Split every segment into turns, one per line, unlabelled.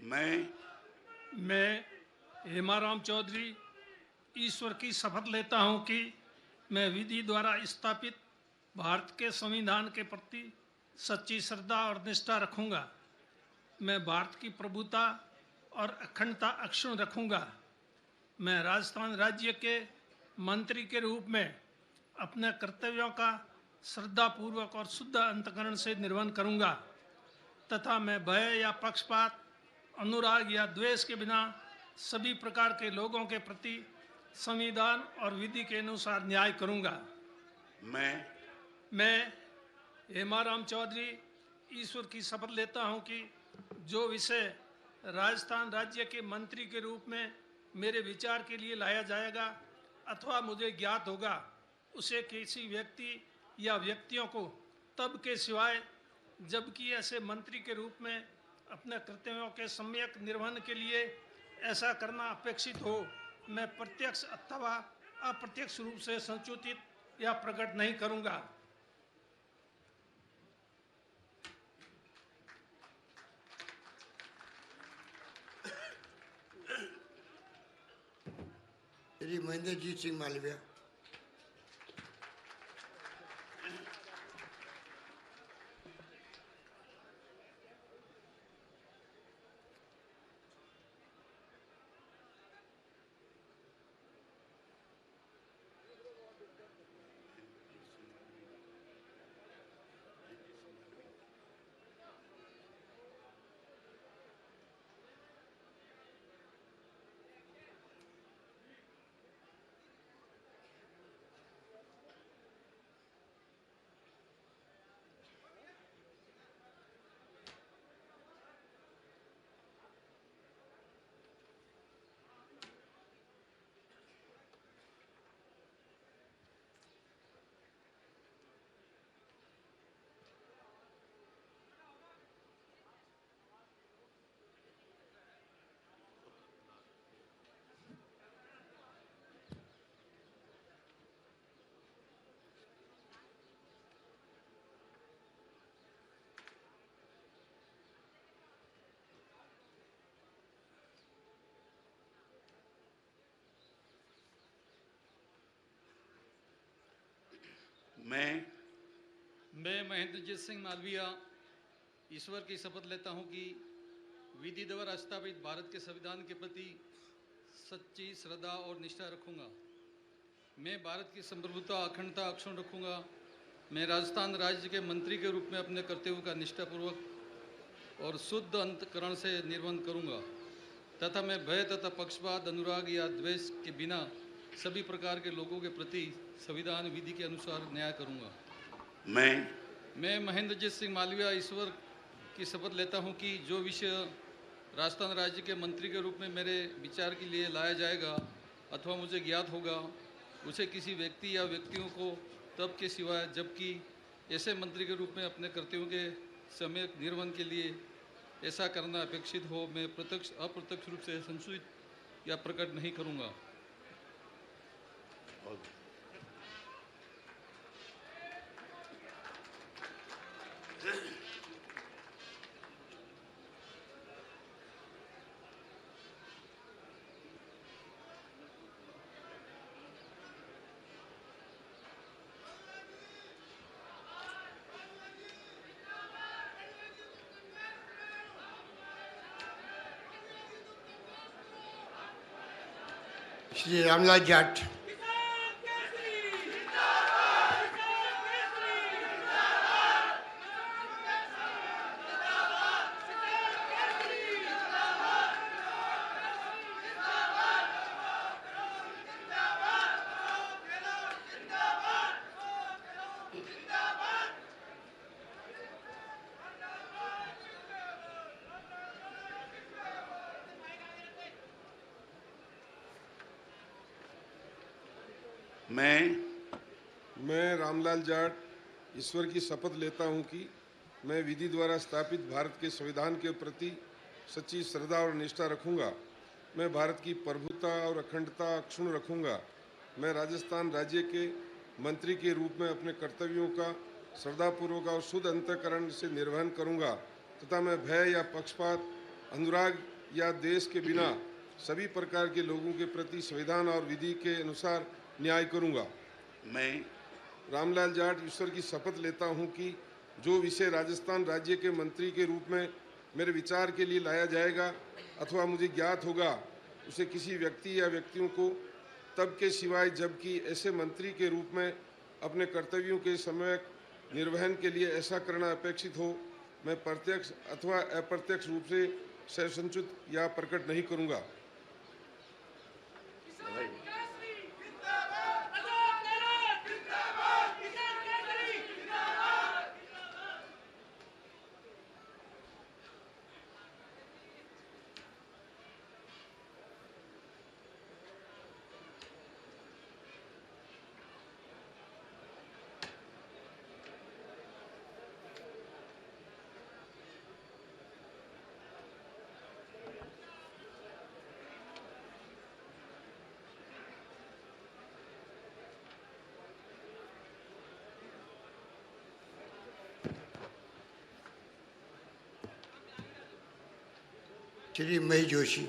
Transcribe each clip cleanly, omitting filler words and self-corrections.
मैं हेमाराम चौधरी ईश्वर की शपथ लेता हूं कि मैं विधि द्वारा स्थापित भारत के संविधान के प्रति सच्ची श्रद्धा और निष्ठा रखूंगा। मैं भारत की प्रभुता और अखंडता अक्षुण्ण रखूंगा। मैं राजस्थान राज्य के मंत्री के रूप में अपने कर्तव्यों का श्रद्धापूर्वक और शुद्ध अंतःकरण से निर्वहन करूंगा तथा मैं भय या पक्षपात, अनुराग या द्वेष के बिना सभी प्रकार के लोगों के प्रति संविधान और विधि के अनुसार न्याय करूंगा। मैं हेमाराम चौधरी ईश्वर की शपथ लेता हूं कि जो विषय राजस्थान राज्य के मंत्री के रूप में मेरे विचार के लिए लाया जाएगा अथवा मुझे ज्ञात होगा, उसे किसी व्यक्ति या व्यक्तियों को तब के सिवाय जबकि ऐसे मंत्री के रूप में अपने कर्तव्यों के सम्यक निर्वहन के लिए ऐसा करना अपेक्षित हो, मैं प्रत्यक्ष अथवा अप्रत्यक्ष रूप से संसूचित या प्रकट नहीं करूंगा।
श्री महेंद्रजीत सिंह मालविया।
मैं महेंद्रजीत सिंह मालविया ईश्वर की शपथ लेता हूं कि विधि द्वारा स्थापित भारत के संविधान के प्रति सच्ची श्रद्धा और निष्ठा रखूंगा। मैं भारत की संप्रभुता, अखंडता अक्षुण्ण रखूंगा। मैं राजस्थान राज्य के मंत्री के रूप में अपने कर्तव्यों का निष्ठापूर्वक और शुद्ध अंतःकरण से निर्वहन करूंगा तथा मैं भय तथा पक्षपात, अनुराग या द्वेष के बिना सभी प्रकार के लोगों के प्रति संविधान विधि के अनुसार न्याय करूंगा। मैं महेंद्रजीत सिंह मालविया ईश्वर की शपथ लेता हूं कि जो विषय राजस्थान राज्य के मंत्री के रूप में मेरे विचार के लिए लाया जाएगा अथवा मुझे ज्ञात होगा, उसे किसी व्यक्ति या व्यक्तियों को तब के सिवाय जबकि ऐसे मंत्री के रूप में अपने कर्तव्यों के सम्यक निर्वहन के लिए ऐसा करना अपेक्षित हो, मैं प्रत्यक्ष अप्रत्यक्ष रूप से संसूचित या प्रकट नहीं करूंगा।
श्री रामलाल जाट।
मैं रामलाल जाट ईश्वर की शपथ लेता हूं कि मैं विधि द्वारा स्थापित भारत के संविधान के प्रति सच्ची श्रद्धा और निष्ठा रखूंगा। मैं भारत की प्रभुता और अखंडता अक्षुण्ण रखूंगा। मैं राजस्थान राज्य के मंत्री के रूप में अपने कर्तव्यों का श्रद्धापूर्वक और शुद्ध अंतःकरण से निर्वहन करूंगा तथा मैं भय या पक्षपात, अनुराग या देश के बिना सभी प्रकार के लोगों के प्रति संविधान और विधि के अनुसार न्याय करूंगा।
मैं
रामलाल जाट ईश्वर की शपथ लेता हूं कि जो विषय राजस्थान राज्य के मंत्री के रूप में मेरे विचार के लिए लाया जाएगा अथवा मुझे ज्ञात होगा, उसे किसी व्यक्ति या व्यक्तियों को तब के सिवाय जबकि ऐसे मंत्री के रूप में अपने कर्तव्यों के समय निर्वहन के लिए ऐसा करना अपेक्षित हो, मैं प्रत्यक्ष अथवा अप्रत्यक्ष रूप से सहसंचित या प्रकट नहीं करूंगा।
श्री महेश जोशी।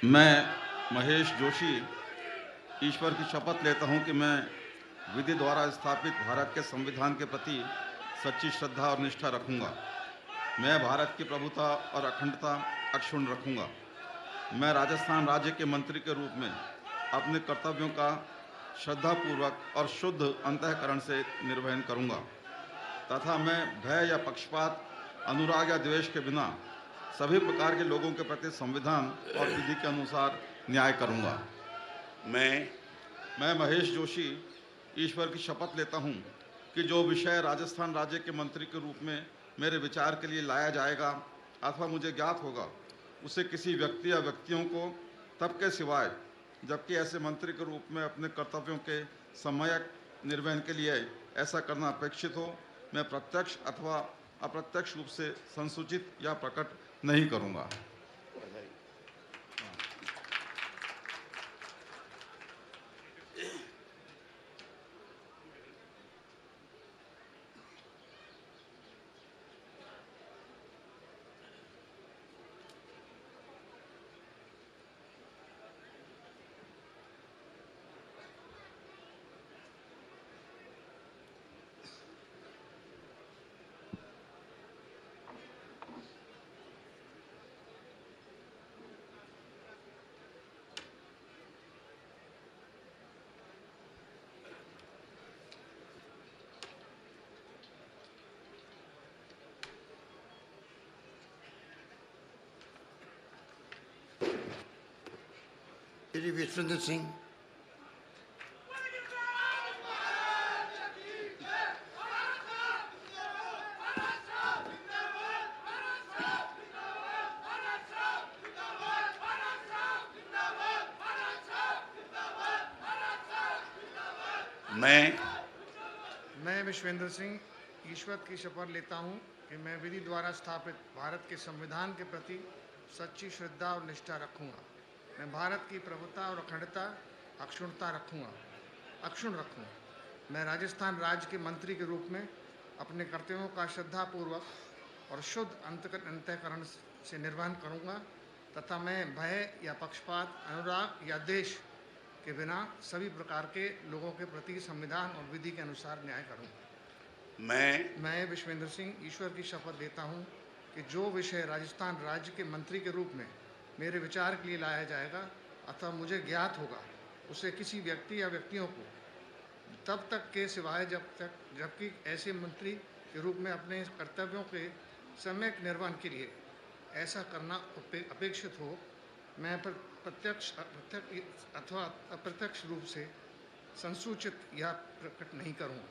मैं महेश जोशी ईश्वर की शपथ लेता हूं कि मैं विधि द्वारा स्थापित भारत के संविधान के प्रति सच्ची श्रद्धा और निष्ठा रखूंगा। मैं भारत की प्रभुता और अखंडता अक्षुण्ण रखूंगा। मैं राजस्थान राज्य के मंत्री के रूप में अपने कर्तव्यों का श्रद्धापूर्वक और शुद्ध अंतःकरण से निर्वहन करूंगा तथा मैं भय या पक्षपात, अनुराग या द्वेष के बिना सभी प्रकार के लोगों के प्रति संविधान और विधि के अनुसार न्याय करूंगा। मैं महेश जोशी ईश्वर की शपथ लेता हूं कि जो विषय राजस्थान राज्य के मंत्री के रूप में मेरे विचार के लिए लाया जाएगा अथवा मुझे ज्ञात होगा, उसे किसी व्यक्ति या व्यक्तियों को तब के सिवाय जबकि ऐसे मंत्री के रूप में अपने कर्तव्यों के सम्यक निर्वहन के लिए ऐसा करना अपेक्षित हो, मैं प्रत्यक्ष अथवा अप्रत्यक्ष रूप से संसूचित या प्रकट नहीं करूंगा।
श्री विश्वेंद्र सिंह।
मैं विश्वेंद्र सिंह ईश्वर की शपथ लेता हूं कि मैं विधि द्वारा स्थापित भारत के संविधान के प्रति सच्ची श्रद्धा और निष्ठा रखूंगा। मैं भारत की प्रभुता और अखंडता अक्षुण्णता अक्षुण्ण रखूंगा। मैं राजस्थान राज्य के मंत्री के रूप में अपने कर्तव्यों का श्रद्धापूर्वक और शुद्ध अंतःकरण से निर्वहन करूंगा तथा मैं भय या पक्षपात, अनुराग या देश के बिना सभी प्रकार के लोगों के प्रति संविधान और विधि के अनुसार न्याय करूंगा। मैं विश्वेंद्र सिंह ईश्वर की शपथ लेता हूं कि जो विषय राजस्थान राज्य के मंत्री के रूप में मेरे विचार के लिए लाया जाएगा अथवा मुझे ज्ञात होगा, उसे किसी व्यक्ति या व्यक्तियों को तब तक के सिवाय जबकि ऐसे मंत्री के रूप में अपने कर्तव्यों के सम्यक निर्वहन के लिए ऐसा करना अपेक्षित हो, मैं प्रत्यक्ष अथवा अप्रत्यक्ष रूप से संसूचित या प्रकट नहीं करूँगा।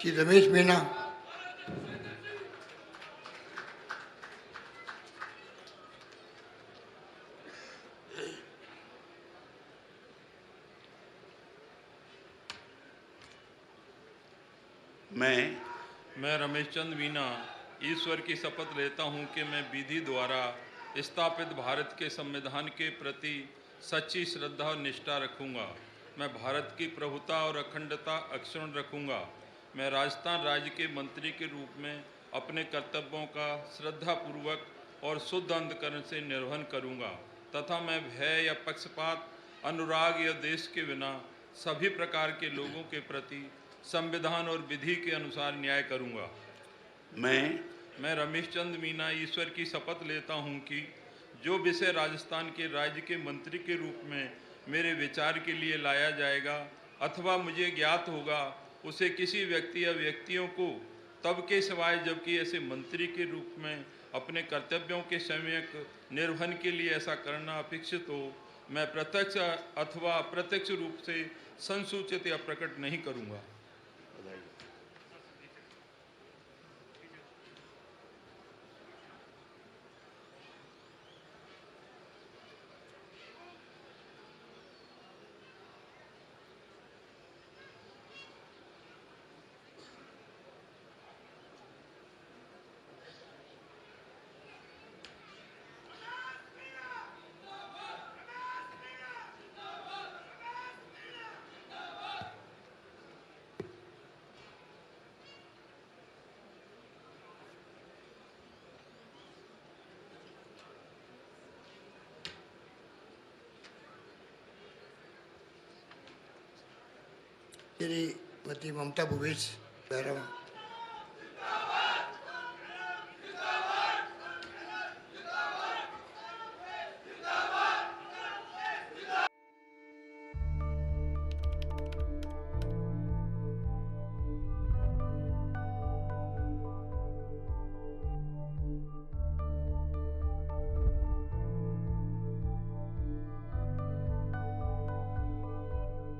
श्री रमेश मीना,
मैं रमेश चंद मीना ईश्वर की शपथ लेता हूं कि मैं विधि द्वारा स्थापित भारत के संविधान के प्रति सच्ची श्रद्धा और निष्ठा रखूंगा। मैं भारत की प्रभुता और अखंडता अक्षुण्ण रखूंगा। मैं राजस्थान राज्य के मंत्री के रूप में अपने कर्तव्यों का श्रद्धापूर्वक और शुद्ध अंतकरण से निर्वहन करूंगा तथा मैं भय या पक्षपात, अनुराग या देश के बिना सभी प्रकार के लोगों के प्रति संविधान और विधि के अनुसार न्याय करूंगा। मैं रमेश चंद मीना ईश्वर की शपथ लेता हूं कि जो विषय राजस्थान के राज्य के मंत्री के रूप में मेरे विचार के लिए लाया जाएगा अथवा मुझे ज्ञात होगा, उसे किसी व्यक्ति या व्यक्तियों को तब के सिवाय जबकि ऐसे मंत्री के रूप में अपने कर्तव्यों के सम्यक निर्वहन के लिए ऐसा करना अपेक्षित हो, मैं प्रत्यक्ष अथवा अप्रत्यक्ष रूप से संसूचित या प्रकट नहीं करूंगा।
श्रीमती ममता भूपेश बैरवा,